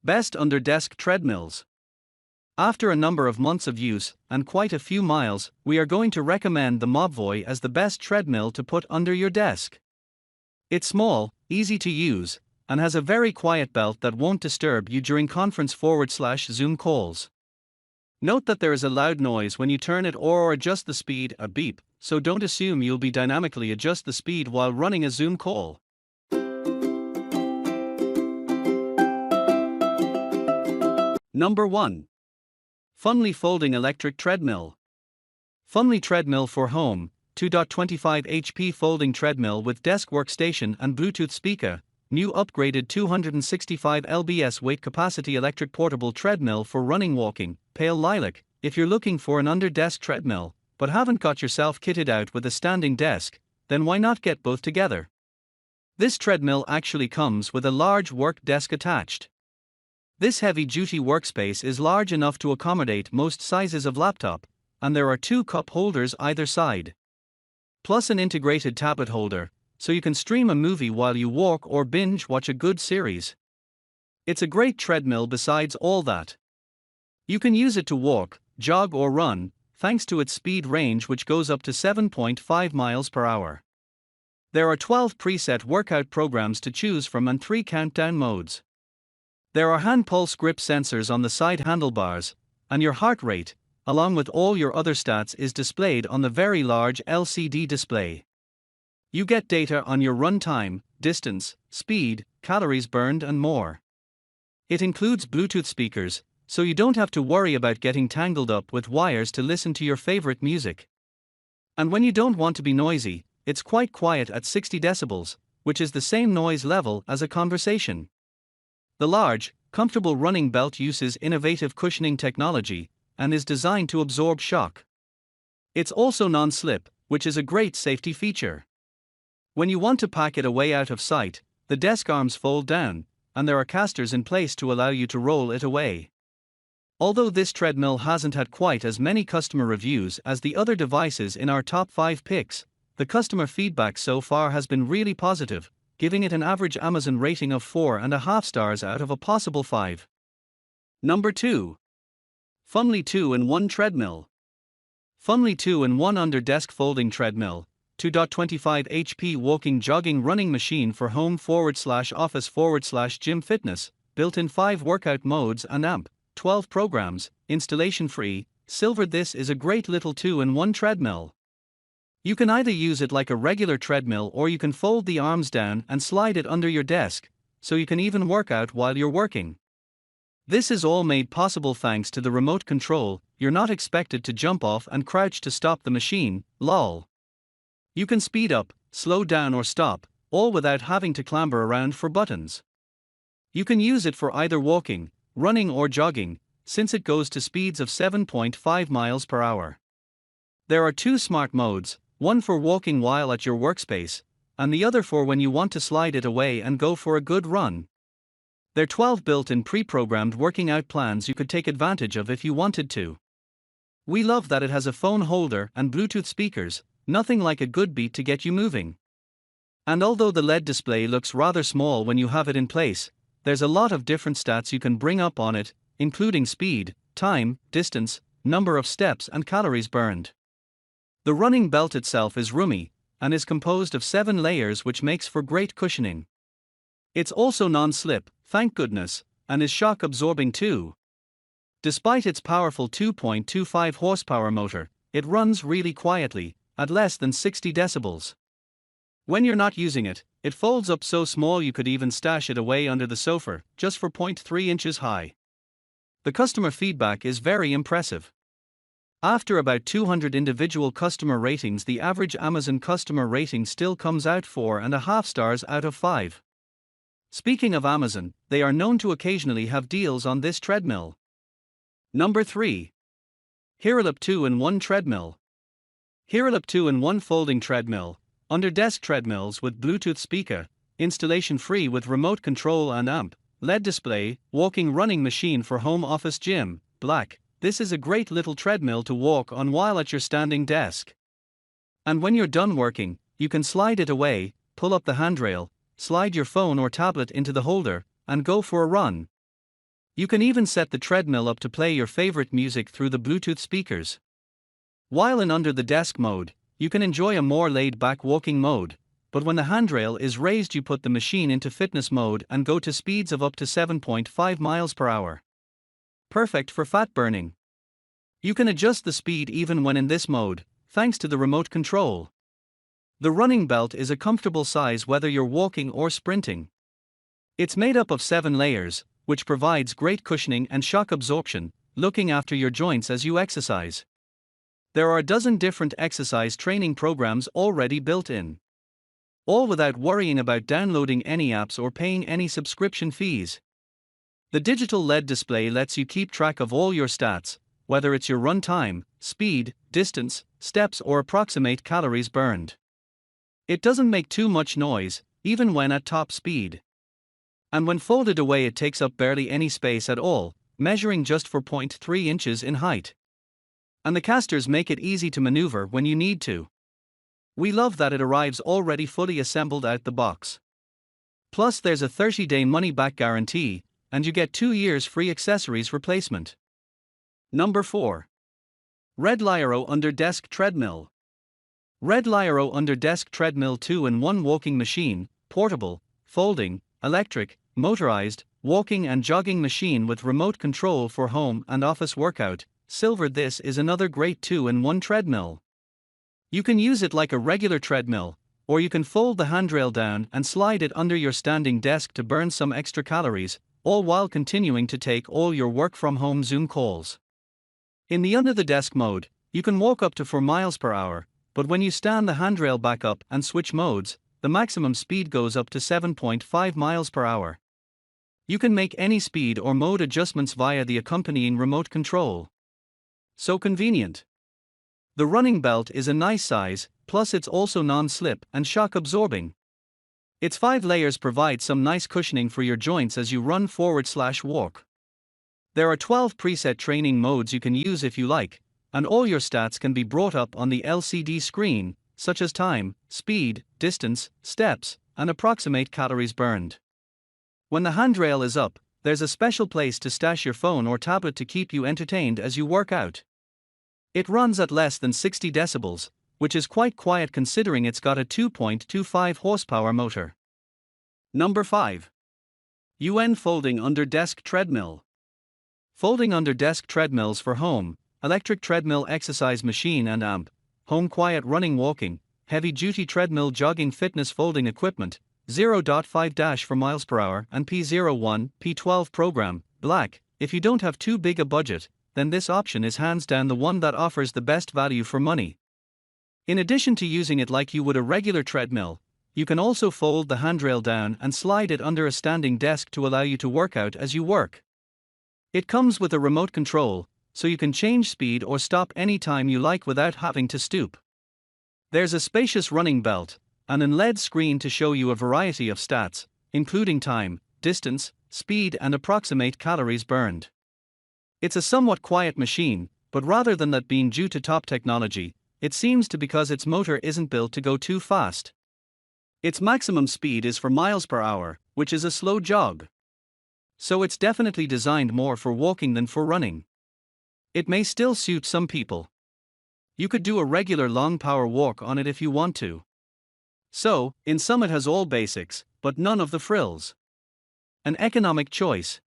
Best under-desk treadmills. After a number of months of use, and quite a few miles, we are going to recommend the Mobvoi as the best treadmill to put under your desk. It's small, easy to use, and has a very quiet belt that won't disturb you during conference/Zoom calls. Note that there is a loud noise when you turn it or adjust the speed, a beep, so don't assume you'll be dynamically adjust the speed while running a Zoom call. Number 1. FUNMILY Folding Electric Treadmill. FUNMILY Treadmill for Home, 2.25 HP folding treadmill with desk workstation and Bluetooth speaker, new upgraded 265 lbs weight capacity electric portable treadmill for running walking, pale lilac. If you're looking for an under-desk treadmill, but haven't got yourself kitted out with a standing desk, then why not get both together? This treadmill actually comes with a large work desk attached. This heavy-duty workspace is large enough to accommodate most sizes of laptop, and there are 2 cup holders either side. Plus an integrated tablet holder, so you can stream a movie while you walk or binge watch a good series. It's a great treadmill besides all that. You can use it to walk, jog or run, thanks to its speed range which goes up to 7.5 miles per hour. There are 12 preset workout programs to choose from and 3 countdown modes. There are hand pulse grip sensors on the side handlebars, and your heart rate, along with all your other stats, is displayed on the very large LCD display. You get data on your run time, distance, speed, calories burned and more. It includes Bluetooth speakers, so you don't have to worry about getting tangled up with wires to listen to your favorite music. And when you don't want to be noisy, it's quite quiet at 60 decibels, which is the same noise level as a conversation. The large, comfortable running belt uses innovative cushioning technology and is designed to absorb shock. It's also non-slip, which is a great safety feature. When you want to pack it away out of sight, the desk arms fold down, and there are casters in place to allow you to roll it away. Although this treadmill hasn't had quite as many customer reviews as the other devices in our top 5 picks, the customer feedback so far has been really positive, giving it an average Amazon rating of 4.5 stars out of a possible 5. Number 2. FUNMILY 2-in-1 Treadmill. FUNMILY 2-in-1 Under-Desk Folding Treadmill, 2.25 HP walking jogging running machine for home/office/gym fitness, built in 5 workout modes and amp, 12 programs, installation free, silver. This is a great little 2-in-1 treadmill. You can either use it like a regular treadmill or you can fold the arms down and slide it under your desk, so you can even work out while you're working. This is all made possible thanks to the remote control. You're not expected to jump off and crouch to stop the machine, lol. You can speed up, slow down or stop, all without having to clamber around for buttons. You can use it for either walking, running or jogging, since it goes to speeds of 7.5 miles per hour. There are 2 smart modes, one for walking while at your workspace, and the other for when you want to slide it away and go for a good run. There are 12 built-in pre-programmed working out plans you could take advantage of if you wanted to. We love that it has a phone holder and Bluetooth speakers, nothing like a good beat to get you moving. And although the LED display looks rather small when you have it in place, there's a lot of different stats you can bring up on it, including speed, time, distance, number of steps and calories burned. The running belt itself is roomy, and is composed of 7 layers which makes for great cushioning. It's also non-slip, thank goodness, and is shock absorbing too. Despite its powerful 2.25 horsepower motor, it runs really quietly, at less than 60 decibels. When you're not using it, it folds up so small you could even stash it away under the sofa, just for 0.3 inches high. The customer feedback is very impressive. After about 200 individual customer ratings, the average Amazon customer rating still comes out 4.5 stars out of 5. Speaking of Amazon, they are known to occasionally have deals on this treadmill. Number 3. HIROLLOP 2-in-1 Treadmill. HIROLLOP 2-in-1 Folding Treadmill, under-desk treadmills with Bluetooth speaker, installation free with remote control and amp, LED display, walking running machine for home office gym, black. This is a great little treadmill to walk on while at your standing desk. And when you're done working, you can slide it away, pull up the handrail, slide your phone or tablet into the holder, and go for a run. You can even set the treadmill up to play your favorite music through the Bluetooth speakers. While in under the desk mode, you can enjoy a more laid-back walking mode, but when the handrail is raised you put the machine into fitness mode and go to speeds of up to 7.5 miles per hour. Perfect for fat burning. You can adjust the speed even when in this mode, thanks to the remote control. The running belt is a comfortable size whether you're walking or sprinting. It's made up of 7 layers, which provides great cushioning and shock absorption, looking after your joints as you exercise. There are a dozen different exercise training programs already built in. All without worrying about downloading any apps or paying any subscription fees. The digital LED display lets you keep track of all your stats, whether it's your run time, speed, distance, steps or approximate calories burned. It doesn't make too much noise, even when at top speed. And when folded away it takes up barely any space at all, measuring just 4.3 inches in height. And the casters make it easy to maneuver when you need to. We love that it arrives already fully assembled out the box. Plus there's a 30-day money-back guarantee, and you get 2 years free accessories replacement. Number 4. Redlyro Under Desk Treadmill. Redlyro Under Desk Treadmill 2-in-1 walking machine, portable, folding, electric, motorized, walking and jogging machine with remote control for home and office workout. Silver. This is another great 2-in-1 treadmill. You can use it like a regular treadmill, or you can fold the handrail down and slide it under your standing desk to burn some extra calories, all while continuing to take all your work from home Zoom calls. In the under the desk mode, you can walk up to 4 miles per hour, but when you stand the handrail back up and switch modes, the maximum speed goes up to 7.5 miles per hour. You can make any speed or mode adjustments via the accompanying remote control. So convenient. The running belt is a nice size, plus it's also non-slip and shock absorbing. Its 5 layers provide some nice cushioning for your joints as you run/walk. There are 12 preset training modes you can use if you like, and all your stats can be brought up on the LCD screen, such as time, speed, distance, steps, and approximate calories burned. When the handrail is up, there's a special place to stash your phone or tablet to keep you entertained as you work out. It runs at less than 60 decibels, which is quite quiet considering it's got a 2.25 horsepower motor. Number 5. Youen Folding Under Desk Treadmill. Folding under desk treadmills for home, electric treadmill exercise machine and amp, home quiet running walking, heavy duty treadmill jogging fitness folding equipment, 0.5-4 miles per hour and P01, P12 program, black. If you don't have too big a budget, then this option is hands down the one that offers the best value for money. In addition to using it like you would a regular treadmill, you can also fold the handrail down and slide it under a standing desk to allow you to work out as you work. It comes with a remote control, so you can change speed or stop anytime you like without having to stoop. There's a spacious running belt, and an LED screen to show you a variety of stats, including time, distance, speed and approximate calories burned. It's a somewhat quiet machine, but rather than that being due to top technology, it seems to because its motor isn't built to go too fast. Its maximum speed is 4 miles per hour, which is a slow jog. So it's definitely designed more for walking than for running. It may still suit some people. You could do a regular long power walk on it if you want to. So, in sum it has all basics, but none of the frills. An economic choice.